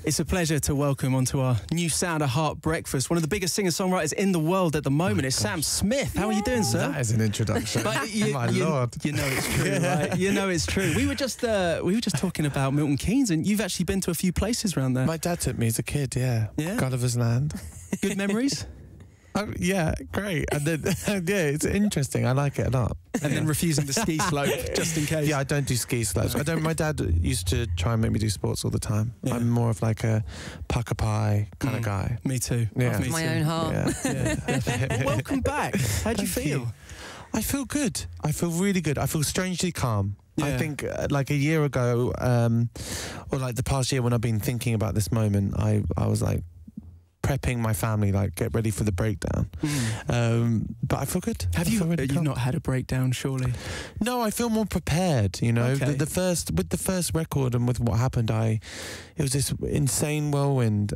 It's a pleasure to welcome onto our new Sound of Heart breakfast one of the biggest singer-songwriters in the world at the moment. It's Sam Smith. How are you doing, sir? That is an introduction. But My Lord. You know it's true, right? You know it's true. We were just talking about Milton Keynes, and you've actually been to a few places around there. My dad took me as a kid, yeah. Gulliver's Land. Good memories? Yeah, great. And then, yeah, it's interesting. I like it a lot. And then refusing the ski slope, just in case. Yeah, I don't do ski slopes. I don't. My dad used to try and make me do sports all the time. Yeah. I'm more of like a pucker pie kind of guy. Me too. Yeah. My own heart. Yeah. Well, welcome back. How do you feel? I feel good. I feel really good. I feel strangely calm. Yeah. I think like a year ago, or like the past year when I've been thinking about this moment, I was like, prepping my family, like get ready for the breakdown. But I feel good. Have you not had a breakdown, surely? No, I feel more prepared, you know. Okay. The first record and with what happened, it was this insane whirlwind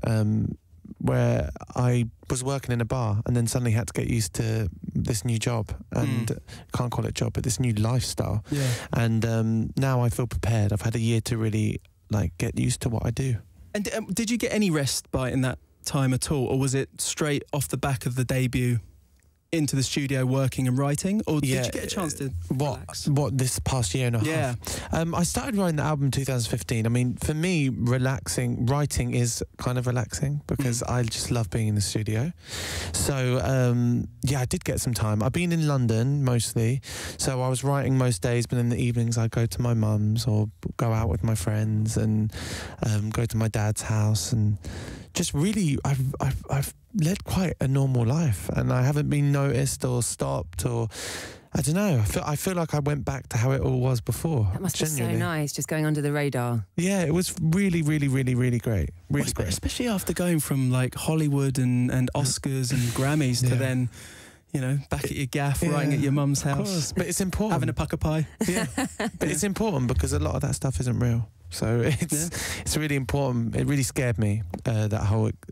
where I was working in a bar and then suddenly had to get used to this new job and can't call it job, but this new lifestyle. Yeah. And now I feel prepared. I've had a year to really like get used to what I do. And did you get any respite in that time at all, or was it straight off the back of the debut into the studio working and writing, or did you get a chance to relax? What this past year and a half? I started writing the album in 2015. I mean, for me, writing is kind of relaxing because I just love being in the studio. So yeah, I did get some time. I've been in London mostly, so I was writing most days, but in the evenings I'd go to my mum's or go out with my friends and go to my dad's house, and just really I've led quite a normal life, and I haven't been noticed or stopped, or I don't know. I feel like I went back to how it all was before. That must be so nice, just going under the radar. Yeah, it was really, really, really, really great. Really great. Especially after going from like Hollywood and Oscars and Grammys to then, you know, back at your gaff, writing at your mum's house. Of course, but it's important. Having a pucker pie. Yeah, but it's important because a lot of that stuff isn't real. So it's really important. It really scared me.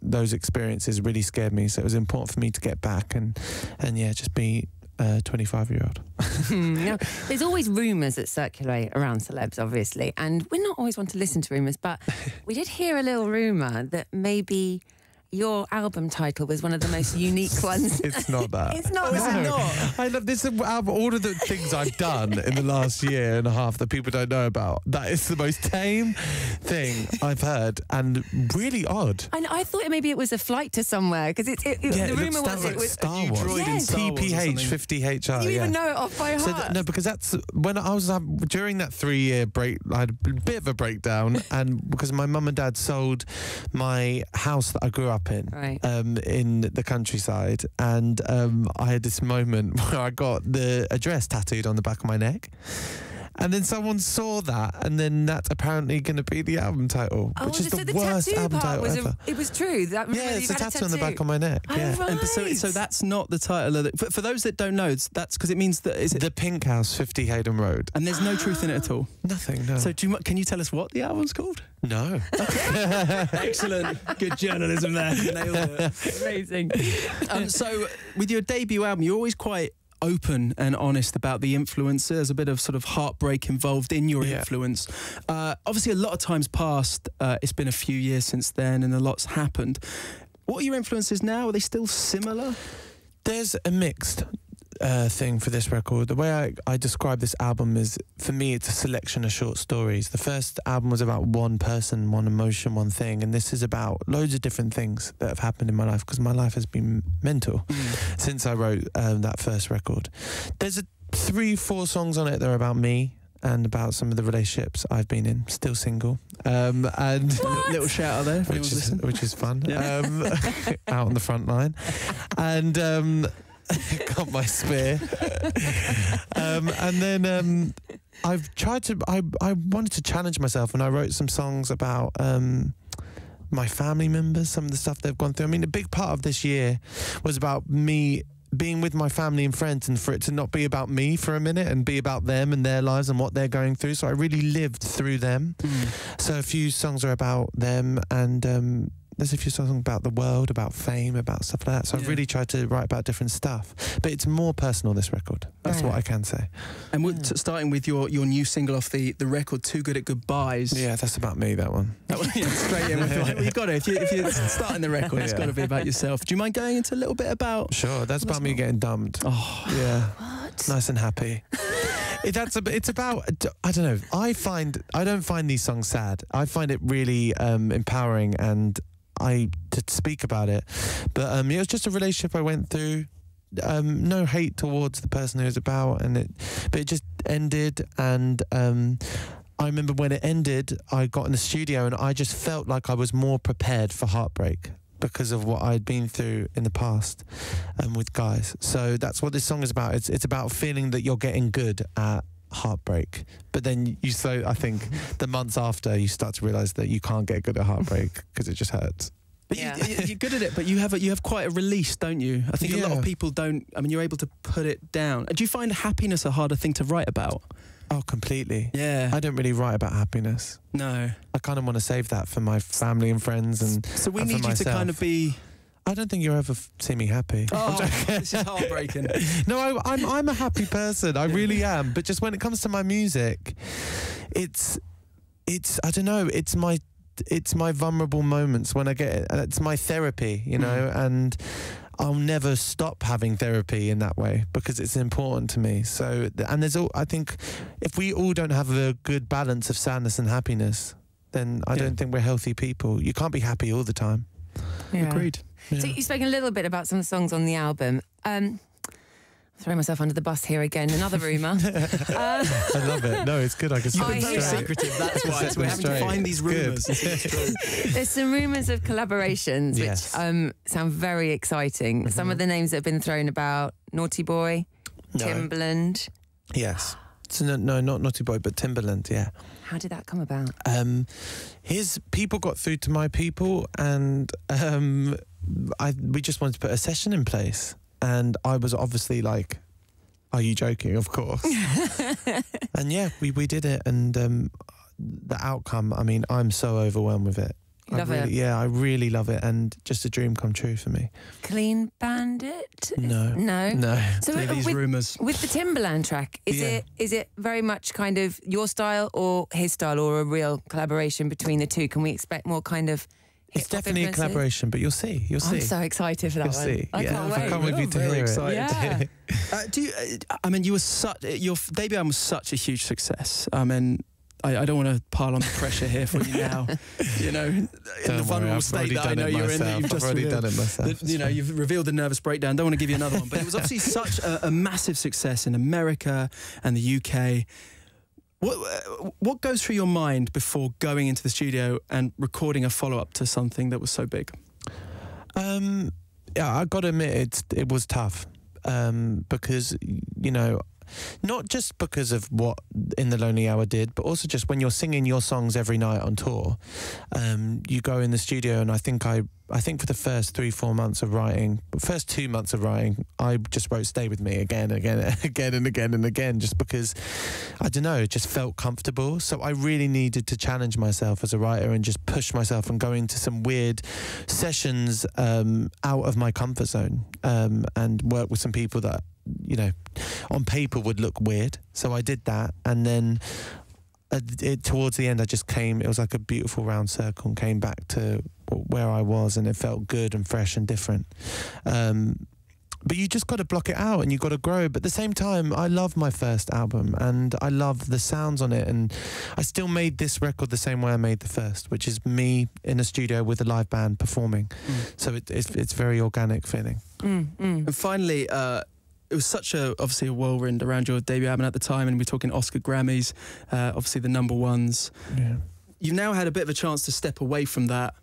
Those experiences really scared me. So it was important for me to get back and yeah, just be a 25-year-old. Now, there's always rumours that circulate around celebs, obviously, and we're not always one to listen to rumours, but we did hear a little rumour that maybe your album title was one of the most unique ones. It's not that. It's not that. Is it not? I love this album. All of the things I've done in the last year and a half that people don't know about. That is the most tame thing I've heard, and really odd. And I thought maybe it was a flight to somewhere, because the rumour was it was Star Wars. TPH 50HR. You even know it off by heart. So no, because that's when I was during that 3-year break. I had a bit of a breakdown, and because my mum and dad sold my house that I grew up in the countryside, and I had this moment where I got the address tattooed on the back of my neck, and then someone saw that, and then that's apparently going to be the album title, which is the worst album title ever. It was true. It's a tattoo on the back of my neck. Oh, right. And so that's not the title of it. For those that don't know, that's because it means that is it the Pink House, 50 Hayden Road, and there's no truth in it at all. Nothing. No. So can you tell us what the album's called? No. Excellent. Good journalism there. Nailed it. Amazing. So with your debut album, you're always quite open and honest about the influence. There's a bit of sort of heartbreak involved in your influence. Obviously, a lot of time's passed. It's been a few years since then, and a lot's happened. What are your influences now? Are they still similar? There's a mixed thing for this record. The way I describe this album is, for me, it's a selection of short stories. The first album was about one person, one emotion, one thing, and this is about loads of different things that have happened in my life, because my life has been mental since I wrote that first record. There's 3-4 songs on it that are about me and about some of the relationships I've been in, still single, and little shout out there, which is fun. Out on the front line, and got my spear. And then I've tried to, I wanted to challenge myself, and I wrote some songs about my family members, some of the stuff they've gone through. I mean, a big part of this year was about me being with my family and friends, and for it to not be about me for a minute and be about them and their lives and what they're going through. So I really lived through them. So a few songs are about them, and there's a few songs about the world, about fame, about stuff like that. So I've really tried to write about different stuff. But it's more personal, this record. That's what I can say. And starting with your new single off the record, Too Good at Goodbyes. Yeah, that's about me, that one. Straight in with it. Well, you've got to. If you're starting the record, it's got to be about yourself. Do you mind going into a little bit about... Sure, that's about me getting dumped. Oh. Yeah. What? Nice and happy. It's about, I don't know, I don't find these songs sad. I find it really empowering and to speak about it. But it was just a relationship I went through. No hate towards the person who it was about, but it just ended. And I remember when it ended, I got in the studio and I just felt like I was more prepared for heartbreak because of what I'd been through in the past with guys. So that's what this song is about. It's about feeling that you're getting good at heartbreak. But then I think the months after, you start to realise that you can't get good at heartbreak because it just hurts. But you're good at it, but you have quite a release, don't you? I think a lot of people don't. I mean, you're able to put it down. Do you find happiness a harder thing to write about? Oh, completely. Yeah. I don't really write about happiness. No. I kind of want to save that for my family and friends and so we need you to kind of be... I don't think you'll ever see me happy. Oh, this is heartbreaking. No, I'm a happy person. I really am. But just when it comes to my music, it's I don't know, it's my vulnerable moments when I get it. It's my therapy, you know, and I'll never stop having therapy in that way because it's important to me. So, and I think if we all don't have a good balance of sadness and happiness, then I don't think we're healthy people. You can't be happy all the time. Yeah. Agreed. So you've spoken a little bit about some songs on the album. Throwing myself under the bus here again. Another rumour. I love it. No, it's good. I can. You've been very secretive. That's why we're having to find these rumours. There's some rumours of collaborations which sound very exciting. Some of the names that have been thrown about: Naughty Boy, Timbaland. Yes. So no, not Naughty Boy, but Timbaland. Yeah. How did that come about? His people got through to my people, and we just wanted to put a session in place. And I was obviously like, are you joking? Of course. And yeah, we did it. And the outcome, I mean, I'm so overwhelmed with it. Love it. Yeah, I really love it. And just a dream come true for me. Clean Bandit? No. So these rumours. With the Timbaland track, is it very much kind of your style or his style, or a real collaboration between the two? Can we expect more kind of... It's definitely a collaboration, but you'll see. I'm so excited for that one. See. I can't wait. I can't wait for you to hear it. Yeah. I mean, your debut album was such a huge success. I mean, I don't want to pile on the pressure here for you now. You know, in the vulnerable state that I know you're in, that you've just already done it myself. You know, you've revealed the nervous breakdown. Don't want to give you another one, but it was obviously such a massive success in America and the UK. What goes through your mind before going into the studio and recording a follow-up to something that was so big? Yeah, I got to admit it was tough because, you know, not just because of what In the Lonely Hour did, but also just when you're singing your songs every night on tour, you go in the studio, and I think for the first 3-4 months of writing, first 2 months of writing, I just wrote Stay With Me again and again, just because, I don't know, it just felt comfortable. So I really needed to challenge myself as a writer and just push myself and go into some weird sessions out of my comfort zone and work with some people that, you know, on paper would look weird. So I did that, and then towards the end, it was like a beautiful round circle and came back to where I was, and it felt good and fresh and different. But you just got to block it out and you got to grow. But at the same time, I love my first album and I love the sounds on it, and I still made this record the same way I made the first, which is me in a studio with a live band performing. So it's very organic feeling. And finally, it was obviously a whirlwind around your debut album at the time, and we're talking Oscar Grammys, obviously the #1s. Yeah. You've now had a bit of a chance to step away from that.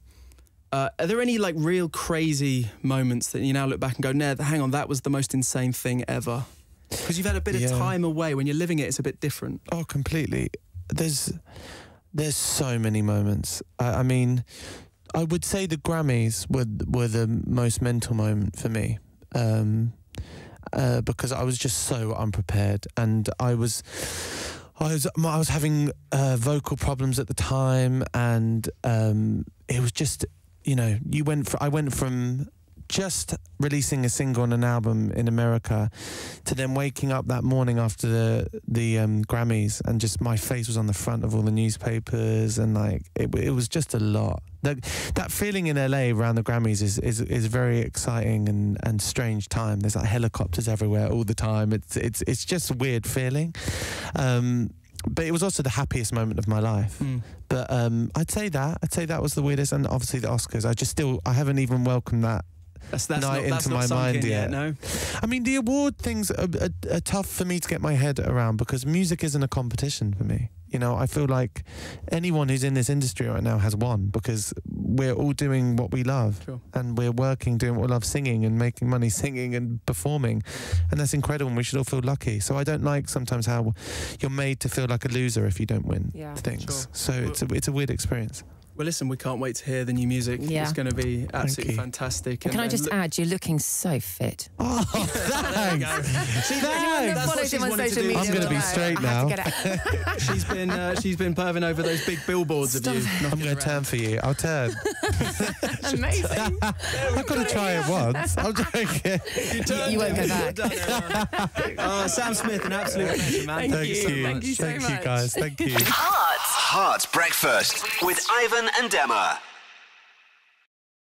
Are there any like real crazy moments that you now look back and go, nah, hang on, that was the most insane thing ever? Because you've had a bit of time away. When you're living it, it's a bit different. Oh, completely. There's so many moments. I mean, I would say the Grammys were the most mental moment for me. Because I was just so unprepared, and I was having vocal problems at the time, and it was just, I went from just releasing a single and an album in America to then waking up that morning after the Grammys and just my face was on the front of all the newspapers, and like it was just a lot. That feeling in LA around the Grammys is very exciting and strange time. There's like helicopters everywhere all the time. It's just a weird feeling. But it was also the happiest moment of my life. But I'd say that was the weirdest, and obviously the Oscars. I haven't even welcomed that night into my mind yet. No. I mean, the award things are tough for me to get my head around because music isn't a competition for me. You know, I feel like anyone who's in this industry right now has won because we're all doing what we love. Sure. And we're working, doing what we love, singing and making money singing and performing. And that's incredible, and we should all feel lucky. So I don't like sometimes how you're made to feel like a loser if you don't win things. Sure. So it's a weird experience. Well, listen, we can't wait to hear the new music. Yeah. It's going to be absolutely fantastic. Can I just add, you're looking so fit. Oh, thanks. Anyone that follows him on social media, I'm going to be straight now. She's been perving over those big billboards of you. I'm going to turn for you. I'll turn. Amazing. I've got to try it once. I'm joking. You won't go back. Sam Smith, an absolute pleasure, man. Thank you so much. Thank you, guys. Thank you. Heart Breakfast with Ivan and Emma.